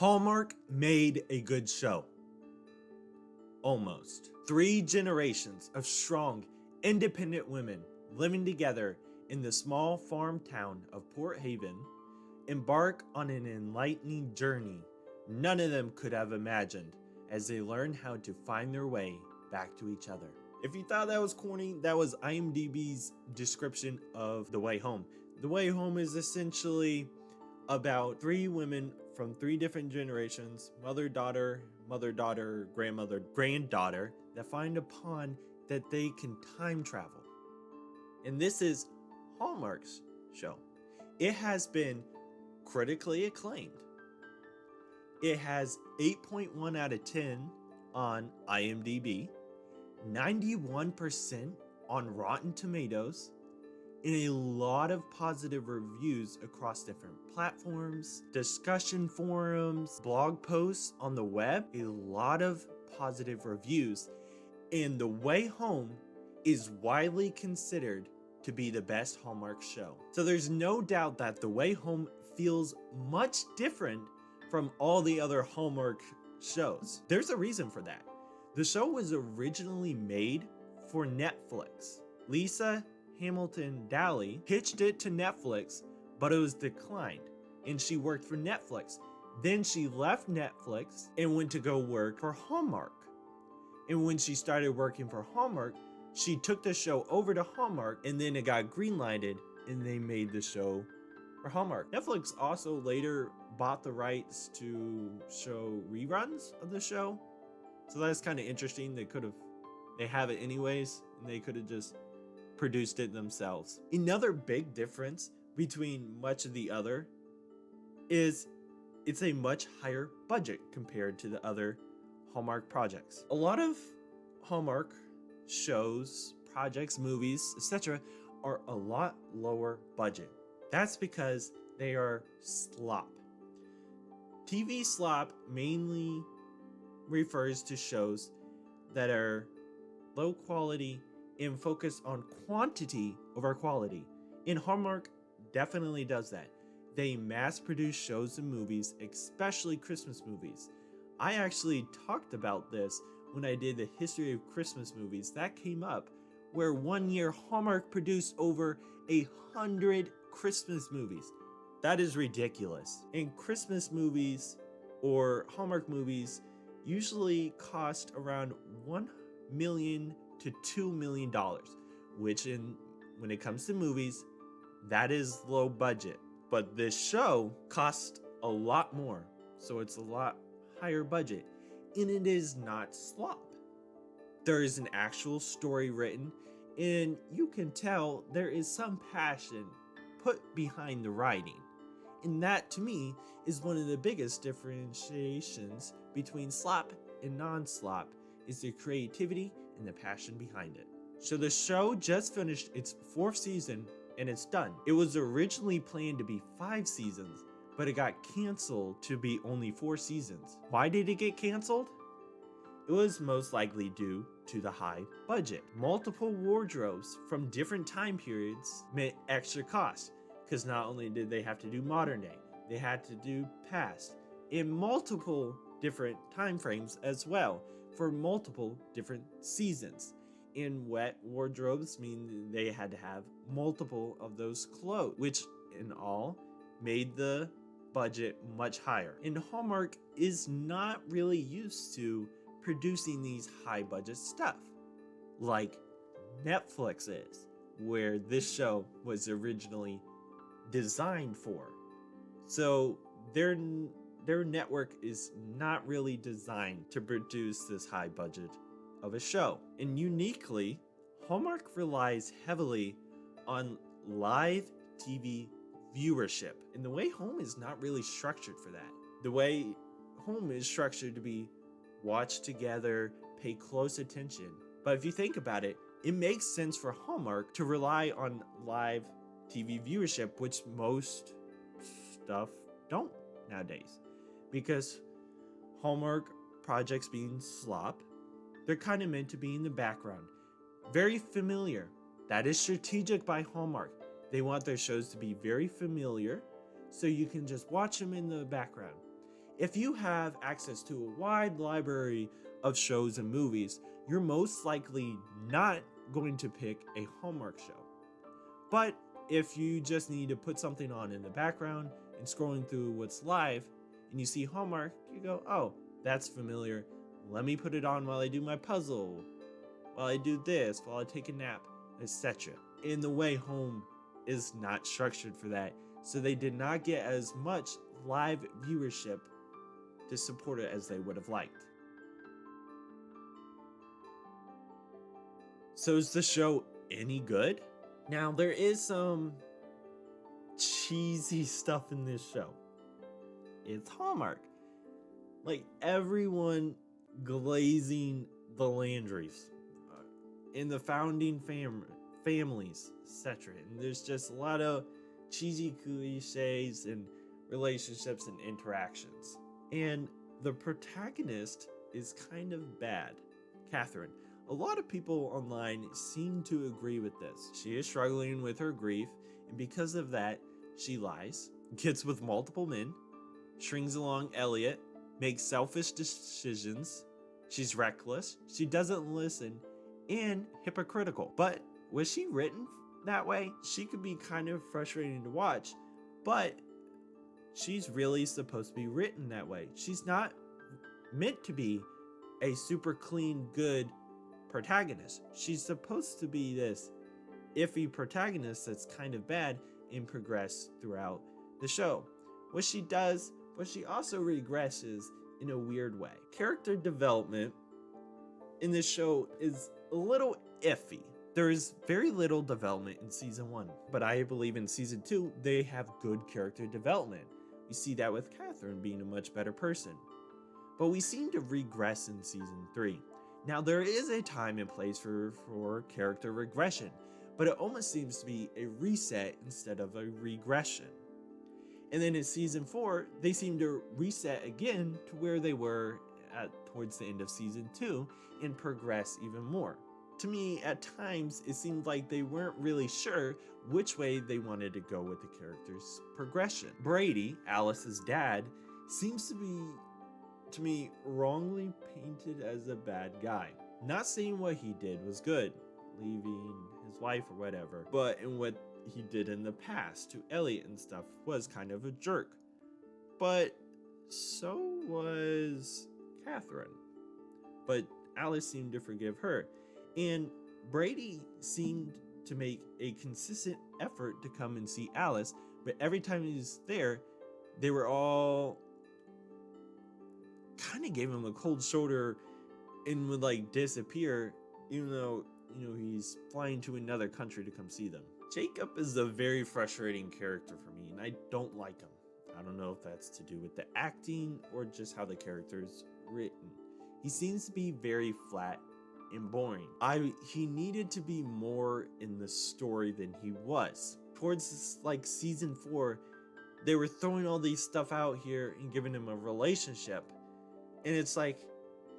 Hallmark made a good show. Almost. 3 generations of strong, independent women living together in the small farm town of Port Haven embark on an enlightening journey none of them could have imagined as they learn how to find their way back to each other. If you thought that was corny, that was IMDb's description of The Way Home. The Way Home is essentially about 3 women from 3 different generations, mother, daughter, grandmother, granddaughter, that find upon that they can time travel. And this is Hallmark's show. It has been critically acclaimed. It has 8.1 out of 10 on IMDb, 91% on Rotten Tomatoes, and a lot of positive reviews across different platforms, discussion forums, blog posts on the web, a lot of positive reviews. And The Way Home is widely considered to be the best Hallmark show. So there's no doubt that The Way Home feels much different from all the other Hallmark shows. There's a reason for that. The show was originally made for Netflix. Lisa Hamilton Daly pitched it to Netflix, but it was declined, and she worked for Netflix. Then she left Netflix and went to go work for Hallmark. And when she started working for Hallmark, she took the show over to Hallmark, and then it got greenlighted, and they made the show for Hallmark. Netflix also later bought the rights to show reruns of the show, so that's kind of interesting. They have it anyways, and they could have just produced it themselves. Another big difference between much of the other is it's a much higher budget compared to the other Hallmark projects. A lot of Hallmark shows, projects, movies, etc. are a lot lower budget. That's because they are slop. TV slop mainly refers to shows that are low quality and focus on quantity over quality. And Hallmark definitely does that. They mass produce shows and movies, especially Christmas movies. I actually talked about this when I did the history of Christmas movies. That came up where one year Hallmark produced over 100 Christmas movies. That is ridiculous. And Christmas movies or Hallmark movies usually cost around $1 million to $2 million, which when it comes to movies, that is low budget. But this show cost a lot more, so it's a lot higher budget, and it is not slop. There is an actual story written, and you can tell there is some passion put behind the writing. And that, to me, is one of the biggest differentiations between slop and non-slop, is the creativity and the passion behind it. So the show just finished its 4th season, and it's done. It was originally planned to be 5 seasons, but it got canceled to be only 4 seasons. Why did it get canceled? It was most likely due to the high budget. Multiple wardrobes from different time periods meant extra cost, because not only did they have to do modern day, they had to do past in multiple different time frames as well for multiple different seasons. And wet wardrobes mean they had to have multiple of those clothes, which in all made the budget much higher. And Hallmark is not really used to producing these high budget stuff like Netflix is, where this show was originally designed for. So their network is not really designed to produce this high budget of a show. And uniquely, Hallmark relies heavily on live TV viewership. And The Way Home is not really structured for that. The Way Home is structured to be watched together, pay close attention. But if you think about it, it makes sense for Hallmark to rely on live TV viewership, which most stuff don't nowadays. Because Hallmark projects being slop, they're kind of meant to be in the background. Very familiar. That is strategic by Hallmark. They want their shows to be very familiar, so you can just watch them in the background. If you have access to a wide library of shows and movies, you're most likely not going to pick a Hallmark show. But if you just need to put something on in the background and scrolling through what's live and you see Hallmark, you go, oh, that's familiar. Let me put it on while I do my puzzle, while I do this, while I take a nap, etc. In the way, home is not structured for that, so they did not get as much live viewership to support it as they would have liked. So is the show any good? Now, there is some cheesy stuff in this show. It's Hallmark. Like, everyone glazing the Landrys in the founding families, etc. And there's just a lot of cheesy cliches and relationships and interactions. And the protagonist is kind of bad, Catherine. A lot of people online seem to agree with this. She is struggling with her grief, and because of that, she lies, gets with multiple men, strings along Elliot, makes selfish decisions, she's reckless, she doesn't listen, and hypocritical. But was she written that way? She could be kind of frustrating to watch, but she's really supposed to be written that way. She's not meant to be a super clean, good protagonist. She's supposed to be this iffy protagonist that's kind of bad and progress throughout the show. What she does, but she also regresses in a weird way. Character development in this show is a little iffy. There is very little development in season 1, but I believe in season 2 they have good character development. We see that with Catherine being a much better person. But we seem to regress in season 3. Now, there is a time and place for character regression, but it almost seems to be a reset instead of a regression. And then in season 4, they seem to reset again to where they were towards the end of season 2 and progress even more. To me, at times, it seemed like they weren't really sure which way they wanted to go with the character's progression. Brady, Alice's dad, seems to be, to me, wrongly painted as a bad guy. Not saying what he did was good, leaving his wife or whatever, but in what he did in the past to Elliot and stuff was kind of a jerk. But so was Catherine. But Alice seemed to forgive her. And Brady seemed to make a consistent effort to come and see Alice, but every time he was there, they were all kind of gave him a cold shoulder and would like disappear, even though, he's flying to another country to come see them. Jacob is a very frustrating character for me, and I don't like him. I don't know if that's to do with the acting or just how the character's written. He seems to be very flat and boring. He needed to be more in the story than he was. Towards season 4, they were throwing all these stuff out here and giving him a relationship. And it's like,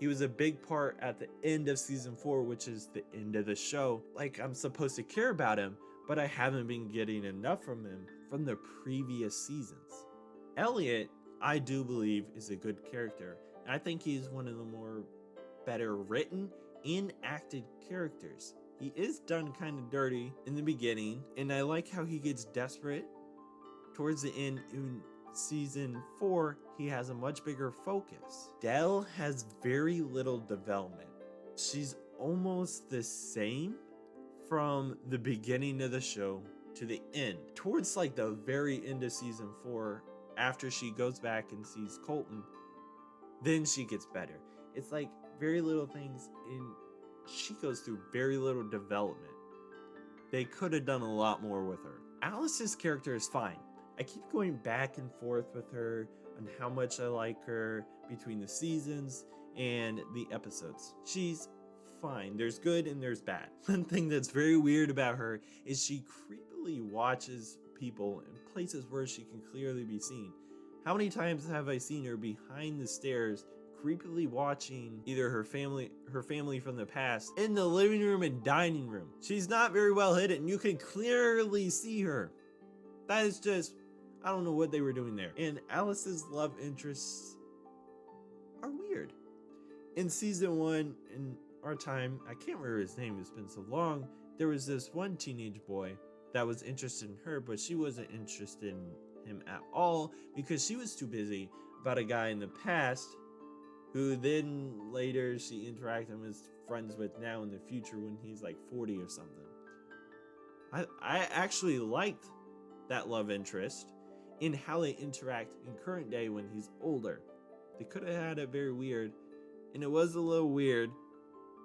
he was a big part at the end of season 4, which is the end of the show. Like, I'm supposed to care about him, but I haven't been getting enough from him from the previous seasons. Elliot, I do believe, is a good character. I think he's one of the more better written and acted characters. He is done kind of dirty in the beginning, and I like how he gets desperate towards the end. In season 4, he has a much bigger focus. Dell has very little development. She's almost the same from the beginning of the show to the end. Towards the very end of season 4, after she goes back and sees Colton, then she gets better. It's very little things, and she goes through very little development. They could have done a lot more with her. Alice's character is fine. I keep going back and forth with her on how much I like her between the seasons and the episodes. She's fine. There's good and there's bad. One thing that's very weird about her is she creepily watches people in places where she can clearly be seen. How many times have I seen her behind the stairs creepily watching either her family from the past in the living room and dining room? She's not very well hidden. You can clearly see her. That is just, I don't know what they were doing there. And Alice's love interests In season 1, in our time, I can't remember his name, it's been so long, there was this one teenage boy that was interested in her, but she wasn't interested in him at all because she was too busy about a guy in the past who then later she interacted and was friends with now in the future when he's like 40 or something. I actually liked that love interest in how they interact in current day when he's older. They could have had it very weird, and it was a little weird,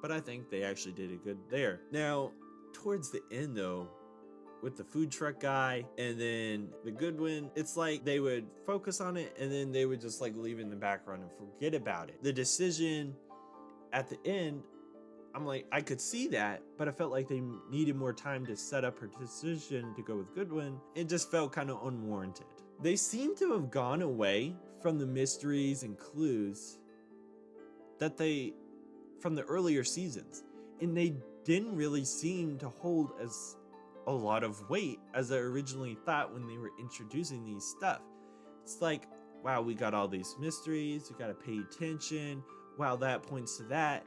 but I think they actually did it good there. Now, towards the end though, with the food truck guy and then the Goodwin, it's like they would focus on it and then they would just like leave it in the background and forget about it. The decision at the end, I'm like, I could see that, but I felt like they needed more time to set up her decision to go with Goodwin. It just felt kind of unwarranted. They seem to have gone away from the mysteries and clues that from the earlier seasons, and they didn't really seem to hold as a lot of weight as I originally thought when they were introducing these stuff. It's like, wow, we got all these mysteries, we gotta pay attention, wow, that points to that.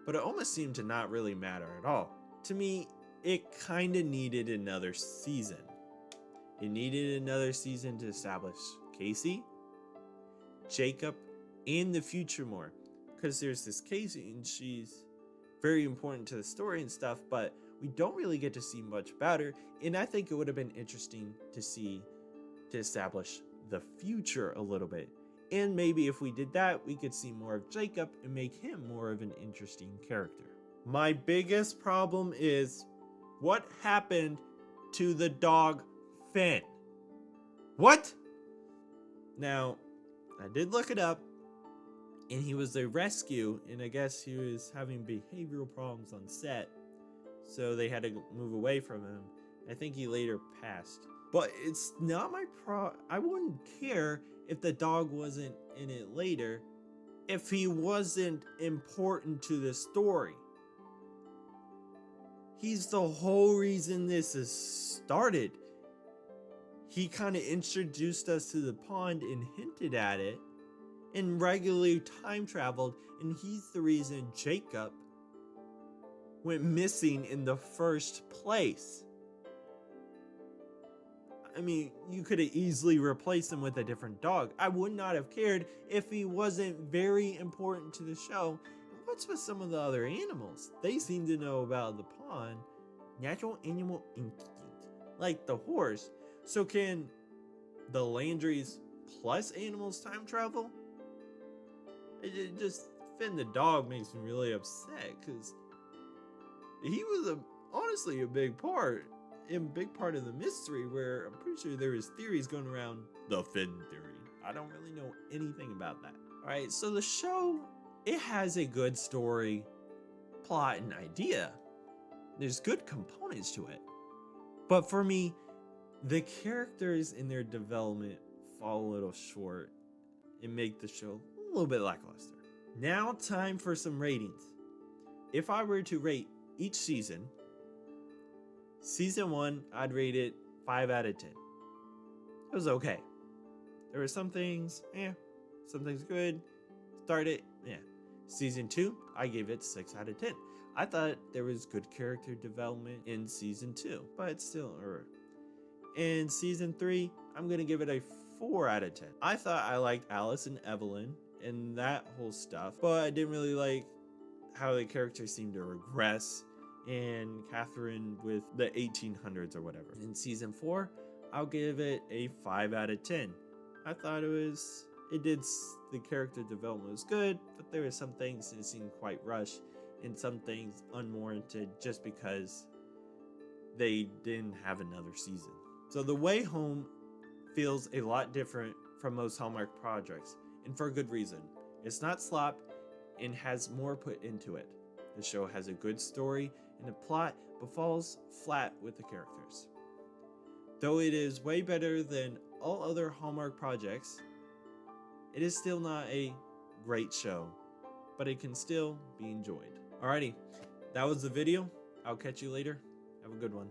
But it almost seemed to not really matter at all. To me, it kinda needed another season. It needed another season to establish Casey, Jacob, and the future more. Because there's this Casey and she's very important to the story and stuff, but we don't really get to see much about her, and I think it would have been interesting to establish the future a little bit. And maybe if we did that, we could see more of Jacob and make him more of an interesting character. My biggest problem is what happened to the dog Finn? What? Now, I did look it up, and he was a rescue, and I guess he was having behavioral problems on set, so they had to move away from him. I think he later passed. But it's not my I wouldn't care if the dog wasn't in it later, if he wasn't important to the story. He's the whole reason this is started. He kind of introduced us to the pond and hinted at it, and regularly time traveled, and he's the reason Jacob went missing in the first place. I mean, you could have easily replaced him with a different dog. I would not have cared if he wasn't very important to the show. What's with some of the other animals? They seem to know about the pond. Natural animal instinct. Like the horse. So can the Landrys plus animals time travel? It just, Finn the dog makes me really upset because he was honestly a big part of the mystery, where I'm pretty sure there is theories going around the Finn theory. I don't really know anything about that. All right, so the show, it has a good story, plot, and idea. There's good components to it. But for me, the characters in their development fall a little short and make the show a little bit lackluster. Now, time for some ratings. If I were to rate each season, Season 1, I'd rate it 5 out of 10. It was okay. There were some things, some things good. Started, Season 2, I gave it 6 out of 10. I thought there was good character development in Season 2, but still, in Season 3, I'm going to give it a 4 out of 10. I thought I liked Alice and Evelyn and that whole stuff, but I didn't really like how the characters seemed to regress, and Catherine with the 1800s or whatever. In Season 4, I'll give it a 5 out of 10. I thought the character development was good, but there were some things that seemed quite rushed and some things unwarranted just because they didn't have another season. So The Way Home feels a lot different from most Hallmark projects, and for a good reason. It's not slop and has more put into it. The show has a good story and a plot, but falls flat with the characters. Though it is way better than all other Hallmark projects, it is still not a great show, but it can still be enjoyed. Alrighty, that was the video. I'll catch you later. Have a good one.